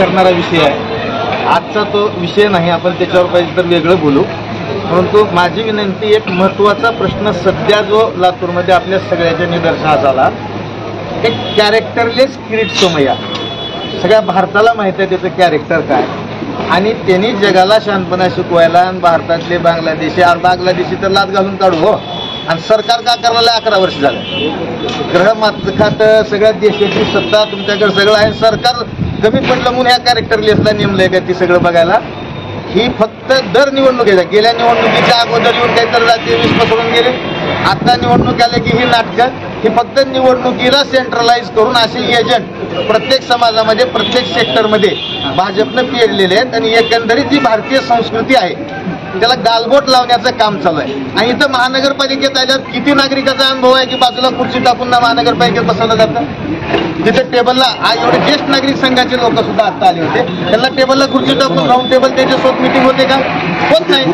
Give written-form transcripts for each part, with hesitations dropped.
करणारा विषय आहे. आजचा तो विषय नाही, आपण त्याच्यावर पाहिजे तर वेगळं बोलू. परंतु माझी विनंती, एक महत्त्वाचा प्रश्न सध्या जो लातूरमध्ये आपल्या सगळ्याच्या निदर्शनास आला, एक कॅरेक्टरलेस किरीट सोमय्या. सगळ्या भारताला माहिती आहे त्याचं कॅरेक्टर काय, आणि त्यांनी जगाला शांतपणा शिकवायला आणि भारतातले बांगलादेशी तर लाच घालून काढू हो. आणि सरकार का करायला 11 वर्ष झालं. ग्रह खातं सगळ्या देशाची सत्ता तुमच्याकडे सगळं आहे. सरकार कमी पडलं म्हणून ह्या कॅरेक्टरलेसला नेमलंय का ती सगळं बघायला? ही फक्त दर निवडणुकीचा, गेल्या निवडणुकीच्या अगोदर येऊन काहीतरी राज्य विश्व सोडून गेले. आता निवडणूक आले की ही नाटकं, ही फक्त निवडणुकीला सेंट्रलाइज करून असे एजंट प्रत्येक समाजामध्ये प्रत्येक सेक्टरमध्ये भाजपनं पेरलेले आहेत. आणि एकंदरीत जी भारतीय संस्कृती आहे त्याला गालबोट लावण्याचं काम चालू आहे. आणि इथं महानगरपालिकेत आल्यावर किती नागरिकाचा अनुभव आहे की बाजूला खुर्ची टाकून ना महानगरपालिकेत बसवलं जातं. तिथे टेबलला एवढे ज्येष्ठ नागरिक संघाचे लोक सुद्धा आता आले होते, त्यांना टेबलला खुर्ची टाकून राऊंड टेबल त्याच्यासोबत मिटिंग होते का? होत नाही.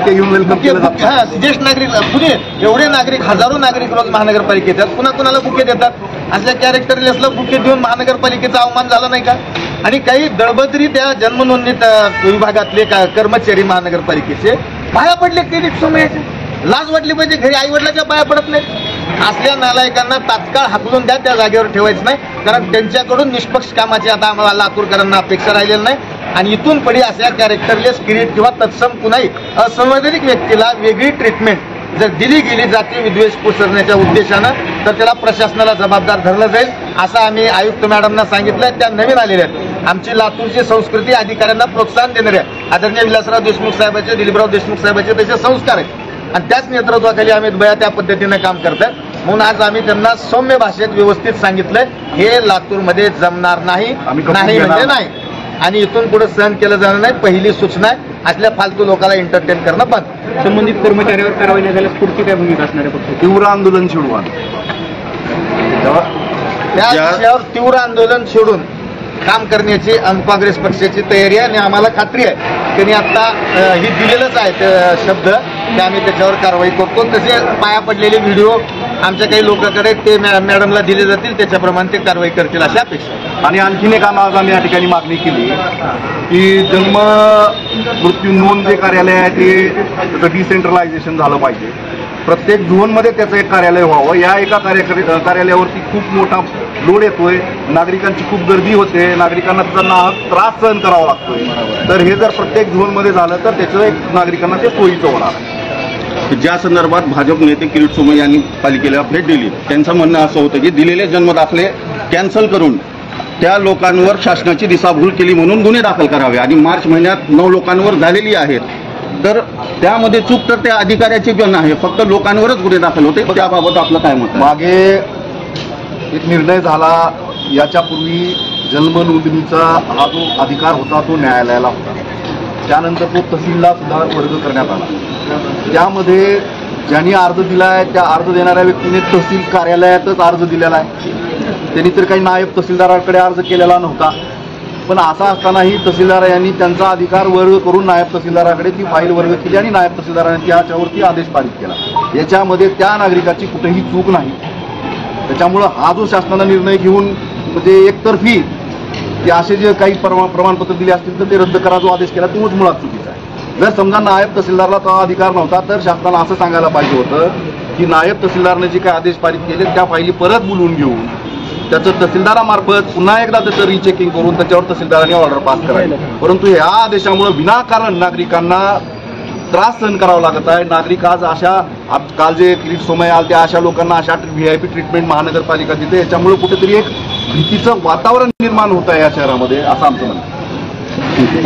हा, ज्येष्ठ नागरिक पुणे एवढे नागरिक, हजारो नागरिक रोज महानगरपालिकेत येतात, पुन्हा कुणाला बुके देतात. असल्या कॅरेक्टरलेसला बुके देऊन महानगरपालिकेचा अवमान झाला नाही का? आणि काही दळबद्री त्या जन्मनोंदणीत विभागातले कर्मचारी महानगरपालिकेचे पाया पडले किरीट सोमय्याचे. लाज वाटली पाहिजे. घरी आई वडिलांच्या पाया पडत नाही. असल्या नालायकांना तात्काळ हाकलून द्या, त्या जागेवर ठेवायचं नाही. कारण त्यांच्याकडून निष्पक्ष कामाची आता आम्हाला लातूरकरांना अपेक्षा राहिलेली नाही. आणि इथून पुढे अशा कॅरेक्टरलेस किरीट किंवा तत्सम कुणाही असंवैधानिक व्यक्तीला वेगळी ट्रीटमेंट जर दिली गेली जातीय विद्वेष पसरण्याच्या उद्देशानं, तर त्याला प्रशासनाला जबाबदार धरलं जाईल, असं आम्ही आयुक्त मॅडमना सांगितलंय. त्या नवीन आलेल्या आहेत. आमची लातूरची संस्कृती अधिकाऱ्यांना प्रोत्साहन देणारे आहे. आदरणीय विलासराव देशमुख साहेबांचे, दिलीपराव देशमुख साहेबांचे तसे संस्कार आहेत. आणि त्याच नेतृत्वाखाली अमित भैया त्या पद्धतीनं काम करतात. म्हणून आज आम्ही त्यांना सौम्य भाषेत व्यवस्थित सांगितलंय, हे लातूरमध्ये जमणार नाही, नाही म्हणजे नाही. आणि इथून पुढे सहन केलं जाणार नाही. पहिली सूचना आहे, असल्या फालतू लोकांना एंटरटेन करणं बंद. संबंधित कर्मचाऱ्यावर कारवाई न झाल्यास पुढची काय भूमिका असणार आहे? पक्ष तीव्र आंदोलन छेडून, त्या विषयावर तीव्र आंदोलन छेडून काम करण्याची काँग्रेस पक्षाची तयारी आहे. आणि आम्हाला खात्री आहे त्यांनी आता ही दिलेलंच आहे शब्द की आम्ही त्याच्यावर कारवाई करतो. तसे पाया पडलेले व्हिडिओ आमच्या काही लोकांकडे ते मॅडमला दिले जातील, त्याच्याप्रमाणे ते कारवाई करतील अशी अपेक्षा. आणि आणखीन एक आज आम्ही या ठिकाणी मागणी केली की जन्म मृत्यू नोंद जे कार्यालय आहे ते त्याचं डिसेंट्रलायझेशन झालं पाहिजे. प्रत्येक झोनमध्ये त्याचं एक कार्यालय व्हावं. या एका कार्यालयावरती खूप मोठा लोड येतोय, नागरिकांची खूप गर्दी होते, नागरिकांना त्याचा त्रास सहन करावा लागतोय. तर हे जर प्रत्येक झोनमध्ये झालं तर त्याचं एक नागरिकांना ते सोयीचं होणार. ज्या संदर्भात भाजप नेते किरीट सोमय्या यांनी पालिकेला भेट दिली, त्यांचं म्हणणं असं होतं की दिलेले जन्मदाखले कॅन्सल करून त्या लोकांवर शासनाची दिशाभूल केली म्हणून गुन्हे दाखल करावे. आणि मार्च महिन्यात 9 लोकांवर झालेली आहेत. तर त्यामध्ये चूक तर त्या अधिकाऱ्याची पण आहे, फक्त लोकांवरच गुन्हे दाखल होते. त्याबाबत आपलं काय मत? मागे एक निर्णय झाला, याच्यापूर्वी जन्म नोंदणीचा हा जो अधिकार होता तो न्यायालयाला होता. त्यानंतर तो तहसीलला सुद्धा वर्ग करण्यात आला. त्यामध्ये ज्यांनी अर्ज दिला आहे त्या अर्ज देणाऱ्या व्यक्तीने तहसील कार्यालयातच अर्ज दिलेला आहे. त्यांनी तर काही नायब तहसीलदाराकडे अर्ज केलेला नव्हता. पण असं असतानाही तहसीलदार यांनी त्यांचा अधिकार वर्ग करून नायब तहसीलदाराकडे ती फाईल वर्ग केली आणि नायब तहसीलदारांनी त्याच्यावरती आदेश पारित केला. याच्यामध्ये त्या नागरिकाची कुठेही चूक नाही. त्याच्यामुळं हा जो शासनानं निर्णय घेऊन म्हणजे एकतर्फी की असे जे काही प्रमाणपत्र दिले असतील तर ते रद्द करा जो आदेश केला तोच मुळात चुकीचा आहे. जर समजा नायब तहसीलदारला तो अधिकार नव्हता तर शासनाला असं सांगायला पाहिजे होतं की नायब तहसीलदारने जे काही आदेश पारित केले त्या फाईली परत बोलवून घेऊन त्याचं तहसीलदारामार्फत पुन्हा एकदा त्याचं रिचेकिंग करून त्याच्यावर तहसीलदारांनी ऑर्डर पास करायला. परंतु या आदेशामुळे विनाकारण नागरिकांना त्रास सहन करावा लागत आहे. नागरिक आज अशा काल जे किरीट सोमय्या आले त्या अशा लोकांना अशा VIP ट्रीटमेंट महानगरपालिका देते. याच्यामुळे कुठेतरी एक भीतीचं वातावरण निर्माण होत आहे या शहरामध्ये असं आमचं म्हणणं.